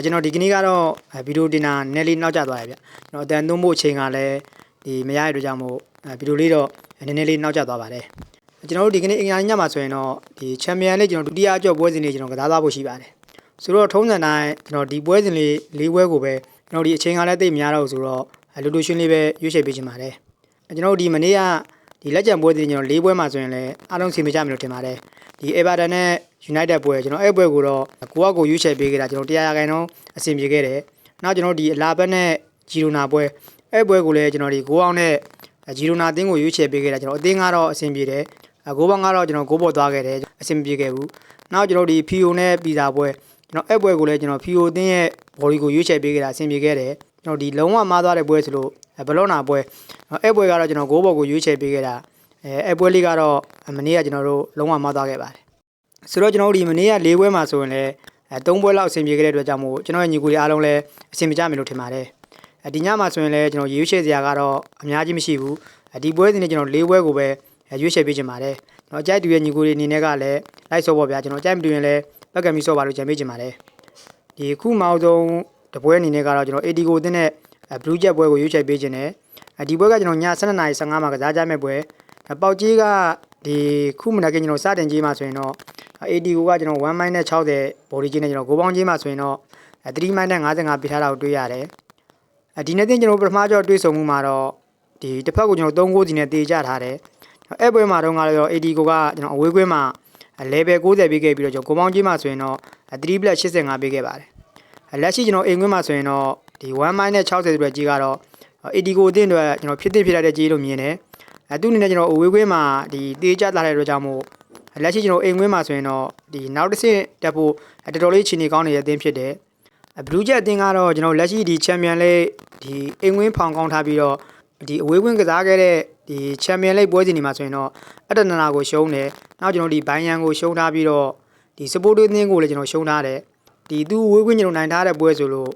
ကျွန်တော်ဒီကနေ့ကတော့ဗီဒီယိုတင်တာနည်းလေးနောက်ကျသွားရဗျကျွန်တော်အတန်သွင်းဖို့အချိန်ကလည်းဒီမရတဲ့အတွက်ကြောင့်မို့ဗီဒီယိုလေးတော့နည်းနည်းလေးနောက်ကျသွားပါတယ်ကျွန်တော်တို့ဒီကနေ့အင်္ဂါညမှာဆိုရင်တော့ဒီချန်ပီယံလေးကျွန်တော်ဒုတိယအကျော့ပွဲစဉ်လေးကျွန်တော်ကစားသွားဖို့ရှိပါတယ်ဆိုတော့ထုံးစံတိုင်းကျွန်တော်ဒီပွဲစဉ်လေး၄ပွဲကိုပဲကျွန်တော်ဒီအချိန်ကလည်းသိပ်များတော့ဆိုတော့လူလူရှင်းလေးပဲရွေးချယ်ပေးချင်ပါတယ်ကျွန်တော်တို့ဒီမနေ့ကဒီလက်ကျန်ပွဲစဉ်ကျွန်တော်၄ပွဲမှာဆိုရင်လည်းအားလုံးစီမကြမယ်လို့ထင်ပါတယ်ဒီ Everton နဲ့ United ပွဲကျွန်တော်အဲ့ပွဲကိုတော့ကိုရွေးချယ်ပေးခဲ့တာကျွန်တော်100ရာခိုင်နှုန်းအဆင်ပြေခဲ့တယ်နောက်ကျွန်တော်ဒီအလာဘက်နဲ့ဂျီရိုနာပွဲအဲ့ပွဲကိုလည်းကျွန်တော်ဒီ6အောင်နဲ့ဂျီရိုနာအသင်းကိုရွေးချယ်ပေးခဲ့တာကျွန်တော်အသင်းကတော့အဆင်ပြေတယ်6ပေါင်းကတော့ကျွန်တော်6ပေါ်သွားခဲ့တယ်အဆင်ပြေခဲ့ဘူးနောက်ကျွန်တော်ဒီ FIO နဲ့ပီဇာပွဲကျွန်တော်အဲ့ပွဲကိုလည်းကျွန်တော် FIO အသင်းရဲ့ body ကိုရွေးချယ်ပေးခဲ့တာအဆင်ပြေခဲ့တယ်ကျွန်တော်ဒီလုံးဝမားသွားတဲ့ပွဲဆိုလို့ဘလော့နာပွဲအဲ့ပွဲကတော့ကျွန်တော်6ပေါ်ကိုရွေးချယ်ပေးခဲ့တာအဲ့ပွဲလေးကတော့မနေ့ကကျွန်တော်တို့လုံးဝမားသွားခဲ့ပါတယ်ဆိုတော့ကျွန်တော်တို့ဒီမနေ့က၄ပွဲမှာဆိုရင်လည်း3ပွဲလောက်အဆင်ပြေခဲ့တဲ့အတွက်ကြောင့်မို့ကျွန်တော်ရဲ့ညီကိုတွေအားလုံးလည်းအဆင်ပြေကြမယ်လို့ထင်ပါတယ်ဒီညမှာဆိုရင်လည်းကျွန်တော်ရွေးချယ်စရာကတော့အများကြီးမရှိဘူးဒီပွဲစဉ်နဲ့ကျွန်တော်၄ပွဲကိုပဲရွေးချယ်ပေးချင်ပါတယ်ကျွန်တော်အကြိုက်တူရဲ့ညီကိုတွေအနေနဲ့ကလည်းလိုက်ဆော့ပေါ့ဗျာကျွန်တော်အကြိုက်မတူရင်လည်းပက်ကံပြီးဆော့ပါလို့ကြံပေးချင်ပါတယ်ဒီခုမှအောင်ဆုံးတပွဲအနေနဲ့ကတော့ကျွန်တော် AD ကိုအသင်းနဲ့ Blue Jet ပွဲကိုရွေးချယ်ပေးချင်တယ်ဒီပွဲကကျွန်တော်ည12:15မှာကစားကြမယ့်ပွဲပေါက်ကြီးကဒီခုမနက်ကကျွန်တော်စတင်ကြီးမှာဆိုရင်တော့ AD ကိုကကျွန်တော်1 minus 60 body ကြီးနဲ့ကျွန်တော်6ပေါင်းကြီးမှာဆိုရင်တော့3 minus 55ပေးထားတာကိုတွေ့ရတယ်ဒီနေ့တင်ကျွန်တော်ပထမကြော့တွေ့ဆုံမှုမှာတော့ဒီတစ်ဖက်ကိုကျွန်တော်3 goal စီနဲ့တေချထားတယ်အဲ့ပွဲမှာတော့ငါတော့ AD ကိုကကျွန်တော်အဝေးကွင်းမှာ level 90ပေးခဲ့ပြီးတော့ကျွန်တော်6ပေါင်းကြီးမှာဆိုရင်တော့3 plus 85ပေးခဲ့ပါတယ်လက်ရှိကျွန်တော်အိမ်ကွင်းမှာဆိုရင်တော့ဒီ1 minus 60ဆိုတဲ့ကြီးကတော့ AD ကိုအသင်းအတွက်ကျွန်တော်ဖြစ်တဲ့တဲ့ကြီးလို့မြင်တယ်သူ့အနေနဲ့ကျွန်တော်အဝေးကွင်းမှာဒီတေချထားတဲ့အတွက်ကြောင့်မို့လက်ရှိကျွန်တော်အိမ်ကွင်းမှာဆိုရင်တော့ဒီနောက်တစ်ဆင့်တက်ဖို့တော်တော်လေးခြေနေကောင်းနေတဲ့အသင်းဖြစ်တယ်Blue Jet အသင်းကတော့ကျွန်တော်လက်ရှိဒီချန်ပီယံလိပ်ဒီအိမ်ကွင်းဖောင်ကောင်းထားပြီးတော့ဒီအဝေးကွင်းကစားခဲ့တဲ့ဒီချန်ပီယံလိပ်ပွဲစဉ်တွေမှာဆိုရင်တော့အတ္တနာကိုရှုံးတယ်နောက်ကျွန်တော်ဒီဘိုင်ယန်ကိုရှုံးထားပြီးတော့ဒီစပိုးတိုးအသင်းကိုလည်းကျွန်တော်ရှုံးထားတယ်ဒီသူ့အဝေးကွင်းကျွန်တော်နိုင်ထားတဲ့ပွဲဆိုလို့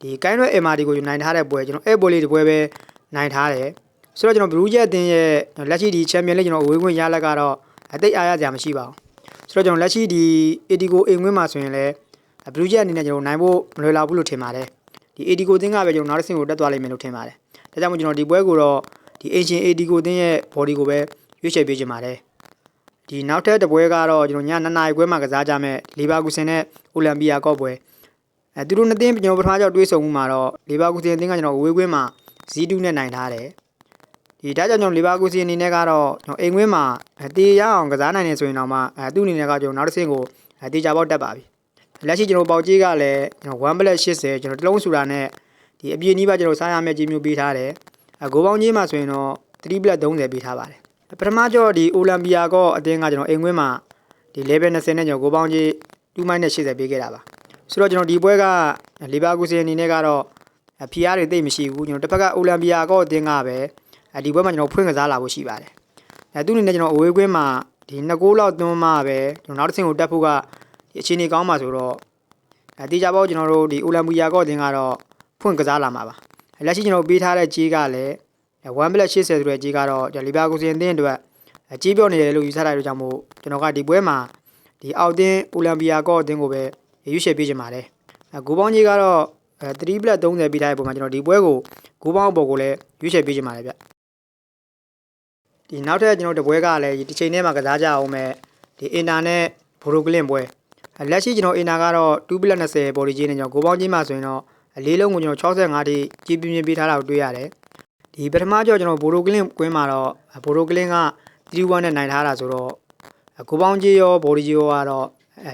ဒီကိုင်းရွက် MRD ကိုနိုင်ထားတဲ့ပွဲကျွန်တော်အဲ့ပွဲလေးတစ်ပွဲပဲနိုင်ထားတယ်ဆိုတော့ကျွန်တော် Blue Jet အသင်းရဲ့လက်ရှိဒီချန်ပီယံလိပ်ကျွန်တော်အဝေးကွင်းရလက်ကတော့အသိအားရစရာမရှိပါဘူးဆိုတော့ကျွန်တော်လက်ရှိဒီ AD ကိုအိမ်ကွင်းမှာဆိုရင်လည်းBlue Jet အနေနဲ့ကျွန်တော်နိုင်ဖို့မလွယ်လောက်ဘူးလို့ထင်ပါတယ်ဒီ AD ကိုအသင်းကပဲကျွန်တော်နောက်တစ်ဆင့်ကိုတက်သွားလိမ့်မယ်လို့ထင်ပါတယ်ဒါကြောင့်မို့ကျွန်တော်ဒီပွဲကိုတော့ဒီ Asian AD ကိုအသင်းရဲ့ body ကိုပဲရွေးချယ်ပေးချင်ပါတယ်ဒီနောက်ထပ်တစ်ပွဲကတော့ကျွန်တော်ည2 နာရီခွဲမှာကစားကြမယ်လီဗာပူးဆန်နဲ့အိုလံပီယာကော့ပွဲသူတို့နှစ်သင်းကျွန်တော်ပထမကြောက်တွေးဆုံမှုမှာတော့လီဗာပူးဆန်အသင်းကကျွန်တော်အဝေးကွင်းမှာ Z2 နဲ့နိုင်ထားတယ်ဒီဒါကြောင့်ကျွန်တော်လီဗာပူးဆန်အနေနဲ့ကတော့ကျွန်တော်အိမ်ကွင်းမှာတေးရအောင်ကစားနိုင်နေဆိုရင်တော့မှသူ့အနေနဲ့ကကျွန်တော်နောက်တစ်ဆင့်ကိုတေးကြပေါက်တက်ပါပြီလက်ရှိကျွန်တော်ပေါက်ကြီးကလည်းကျွန်တော်1 plus 80ကျွန်တော်တလုံးဆူတာနဲ့ဒီအပြည့်နီးပါကျွန်တော်စားရမယ့်ကြီးမျိုးပေးထားတယ်6ပေါင်းကြီးမှာဆိုရင်တော့3 plus 30ပေးထားပါတယ်ပထမကြောဒီအိုလံပီယာကောအသင်းကကျွန်တော်အိမ်ကွင်းမှာဒီ level 20နဲ့ကျွန်တော်6ပေါင်းကြီး2 minus 80ပေးခဲ့တာပါဆိုတော့ကျွန်တော်ဒီပွဲကလီဗာပူးဆန်အနေနဲ့ကတော့ဖီအားတွေသိပ်မရှိဘူးကျွန်တော်တစ်ဖက်ကအိုလံပီယာကောအသင်းကပဲဒီပွဲမှာကျွန်တော်ဖွင့်ကစားလာဖို့ရှိပါတယ်သူ့အနေနဲ့ကျွန်တော်အဝေးကွင်းမှာဒီ2 goal လောက်သွင်းမှပဲကျွန်တော်နောက်တစ်ဆင့်ကိုတက်ဖို့ကဒီအခြေအနေကောင်းပါဆိုတော့တေချာပေါကျွန်တော်တို့ဒီအိုလံပီယာကောအသင်းကတော့ဖွင့်ကစားလာမှာပါလက်ရှိကျွန်တော်ပေးထားတဲ့ကြီးကလည်း1 plus 80ဆိုတဲ့ကြီးကတော့လီဗာပူးဆန်အသင်းအတွက်ကြီးပြောနေတယ်လို့ယူဆထားတဲ့ကြောင့်မို့ကျွန်တော်ကဒီပွဲမှာဒီအောက်အသင်းအိုလံပီယာကောအသင်းကိုပဲရွေးချယ်ပေးချင်ပါတယ်ဂိုးပေါင်းကြီးကတော့3 plus 30ပေးထားတဲ့ပုံမှာကျွန်တော်ဒီပွဲကိုဂိုးပေါင်းအပေါ်ကိုလည်းရွေးချယ်ပေးချင်ပါတယ်ဗျဒီနောက်ထပ်ကျွန်တော်တပွဲကလည်းဒီချိန်ထဲမှာကစားကြအောင်မဲ့ဒီအင်တာနဲ့ဘိုရိုကလင်ပွဲလက်ရှိကျွန်တော်အင်တာကတော့2 plus 20 body ကြီးနဲ့ကျွန်တော်ဂိုးပေါင်းကြီးမှာဆိုရင်တော့လေးလုံးကိုကျွန်တော်65ထိကြီးပြင်းပြင်းပေးထားတာကိုတွေ့ရတယ်ဒီပထမကြောကျွန်တော်ဘိုရိုကလင်ကွင်းမှာတော့ဘိုရိုကလင်က3-1နဲ့နိုင်ထားတာဆိုတော့ဂိုးပေါင်းကြီးရော body ကြီးရောကတော့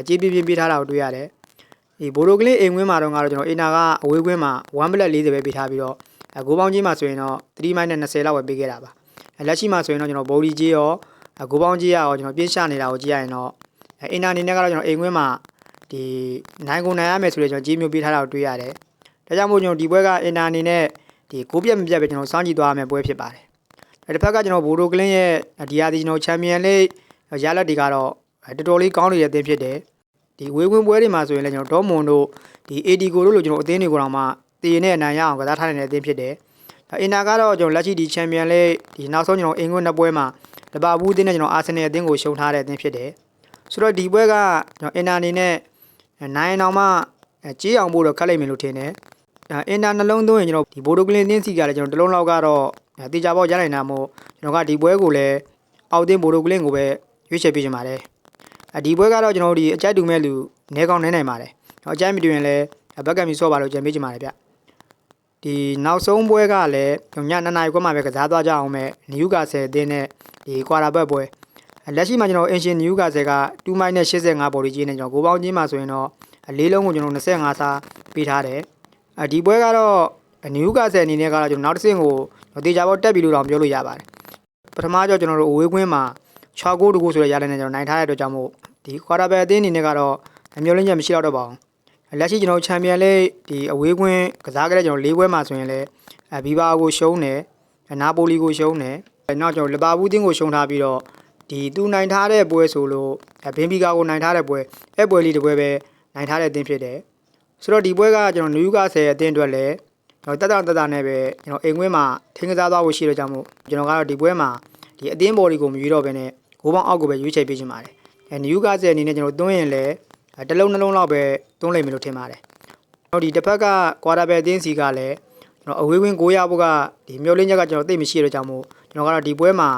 ကြီးပြင်းပြင်းပေးထားတာကိုတွေ့ရတယ်ဒီဘိုရိုကလင်အိမ်ကွင်းမှာတော့ကျွန်တော်အင်တာကအဝေးကွင်းမှာ1 plus 40ပဲပေးထားပြီးတော့ဂိုးပေါင်းကြီးမှာဆိုရင်တော့3 minus 20လောက်ပဲပေးခဲ့တာပါလက်ရှိမှာဆိုရင်တော့ကျွန်တော် body ကြီးရောဂိုးပေါင်းကြီးရောကျွန်တော်ပြင်းချနေတာကိုကြည့်ရရင်တော့အင်တာအနေနဲ့ကတော့ကျွန်တော်အိမ်ကွင်းမှာဒီနိုင်ကုန်နိုင်ရမယ်ဆိုတော့ကျွန်တော်ကြီးမျိုးပေးထားတာကိုတွေ့ရတယ်ဒါကြောင့်မို့ကျွန်တော်ဒီပွဲကအင်တာအနေနဲ့ဒီကိုပြက်မပြက်ပဲကျွန်တော်စောင့်ကြည့်သွားရမယ့်ပွဲဖြစ်ပါတယ်တစ်ဖက်ကကျွန်တော်ဘိုရိုကလင်းရဲ့ဒီဟာဒီကျွန်တော်ချန်ပီယံလိပ်ရလက်တွေကတော့တော်တော်လေးကောင်းနေတဲ့အသင်းဖြစ်တယ်ဒီဝေးဝင်ပွဲတွေမှာဆိုရင်လည်းကျွန်တော်ဒေါ်မွန်တို့ဒီ AD ကိုတို့လိုကျွန်တော်အသင်းတွေကိုတော့မှတည်နေအနိုင်ရအောင်ကစားထားနေတဲ့အသင်းဖြစ်တယ်အင်တာကတော့ကျွန်တော်လက်ရှိဒီချန်ပီယံလိပ်ဒီနောက်ဆုံးကျွန်တော်အင်္ဂလန်နှစ်ပွဲမှာလီဗာပူးအသင်းနဲ့ကျွန်တော်အာဆင်နယ်အသင်းကိုရှုံးထားတဲ့အသင်းဖြစ်တယ်ဆိုတော့ဒီပွဲကကျွန်တော်အင်တာအနေနဲ့နိုင်အောင်မှ ကြေးအောင်ဖို့တော့ခက်လိုက်မယ်လို့ထင်တယ်အင်တာနှလုံးသွင်းရင်ကျွန်တော်ဒီဘိုဒိုကလင်တင်းစီကလည်းကျွန်တော်တလုံးလောက်ကတော့တေချာပေါက်ရနိုင်တာမို့ကျွန်တော်ကဒီပွဲကိုလည်းအောက်တင်းဘိုဒိုကလင်ကိုပဲရွေးချယ်ပေးချင်ပါတယ်ဒီပွဲကတော့ကျွန်တော်ဒီအကြိုက်တူမဲ့လူနဲကောင်းနဲနိုင်ပါတယ်အကြိုက်မတူရင်လည်းဘက်ကံမီဆော့ပါလို့ကြံပေးချင်ပါတယ်ဗျဒီနောက်ဆုံးပွဲကလည်းည2နာရီခွဲမှပဲကစားသွားကြအောင်မဲ့နယူကာဆယ်အသင်းနဲ့ဒီကွာတာဘက်ပွဲလက်ရှိမှာကျွန်တော်အင်ရှင်နယူကာဆယ်က2မိုင်နဲ့85ဘော်ဒီကြီးနဲ့ကျွန်တော်ဂိုးပေါင်းချင်းမှာဆိုရင်တော့၄လုံးကိုကျွန်တော်25စာပေးထားတယ်ဒီပွဲကတော့နယူကာဆယ်အနေနဲ့ကတော့ကျွန်တော်နောက်တစ်ဆင့်ကိုတေချာပေါက်တက်ပြီလို့တော့ပြောလို့ရပါတယ်ပထမကြောကျွန်တော်တို့အဝေးကွင်းမှာ6ဂိုး2ဂိုးဆိုတဲ့ရလနဲ့ကျွန်တော်နိုင်ထားတဲ့အတွက်ကြောင့်မို့ဒီကွာတာဘက်အသင်းအနေနဲ့ကတော့အမျိုးလင်းချက်မရှိတော့ပါဘူးလက်ရှိကျွန်တော်ချန်ပီယံလိဒီအဝေးကွင်းကစားကြတဲ့ကျွန်တော်၄ပွဲမှာဆိုရင်လည်းဘီဘာကိုရှုံးတယ်နာပိုလီကိုရှုံးတယ်နောက်ကျွန်တော်လီဗာပူးတင်းကိုရှုံးထားပြီးတော့ဒီသူနိုင်ထားတဲ့ပွဲဆိုလို့ဘင်ဘီကာကိုနိုင်ထားတဲ့ပွဲအဲ့ပွဲလေးတစ်ပွဲပဲနိုင်ထားတဲ့အသင်းဖြစ်တယ်ဆိုတော့ဒီပွဲကကျွန်တော်နယူကာဆယ်အသင်းအတွက်လည်းကျွန်တော်တက်နဲ့ပဲကျွန်တော်အိမ်ကွင်းမှာထင်းကစားသွားဖို့ရှိတော့ကြောင့်မို့ကျွန်တော်ကတော့ဒီပွဲမှာဒီအသင်းဘော်ဒီကိုမရွေးတော့ဘဲနဲ့ဂိုးပေါင်းအောက်ကိုပဲရွေးချယ်ပေးချင်ပါတယ်နယူကာဆယ်အနေနဲ့ကျွန်တော်သွင်းရင်လည်းတစ်လုံးနှလုံးလောက်ပဲသွင်းလိုက်မယ်လို့ထင်ပါတယ်ဒီတစ်ဖက်ကကွာတာဘယ်အသင်းစီကလည်းကျွန်တော်အဝေးကွင်း9ရဖို့ကဒီမျိုးလင်းချက်ကကျွန်တော်သိမရှိတော့ကြောင့်မို့ကျွန်တော်ကတော့ဒီပွဲမှာ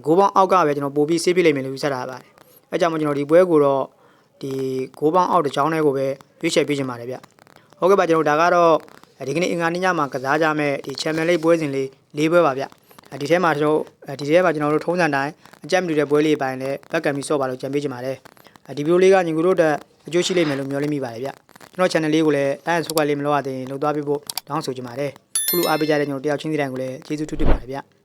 ဂိုးပေါင်းအောက်ကပဲကျွန်တော်ပို့ပြီးဆေးပြလိုက်မယ်လို့ယူဆတာပါတယ်အဲကြောင့်မို့ကျွန်တော်ဒီပွဲကိုတော့ဒီဂိုးပေါင်းအောက်တစ်ချောင်းထဲကိုပဲရွေးချယ်ပေးချင်ပါတယ်ဗျဟုတ်ကဲ့ပါကျွန်တော်ဒါကတော့ဒီကနေ့အင်္ဂါနေ့ညမှာကစားကြမဲ့ဒီချန်ပီယံလိပွဲစဉ်လေး၄ပွဲပါဗျဒီထဲမှာကျွန်တော်တို့ထုံးစံတိုင်းအကြက်မတူတဲ့ပွဲလေးပိုင်းလည်းဘက်ကံပြီးဆော့ပါလို့ကြံပေးချင်ပါတယ်ဒီဗီဒီယိုလေးကညီကိုတို့အတွက်အကျိုးရှိလိမ့်မယ်လို့မျှော်လင့်မိပါတယ်ဗျကျွန်တော် channel လေးကိုလည်းတိုင်းဆုပ်ကလေးမလို့ရသေးရင်လုပ်သွားပေးဖို့တောင်းဆိုချင်ပါတယ်ခုလိုအားပေးကြတဲ့ကျွန်တော်တယောက်ချင်းစီတိုင်းကိုလည်းကျေးဇူးထူးတင်ပါတယ်ဗျ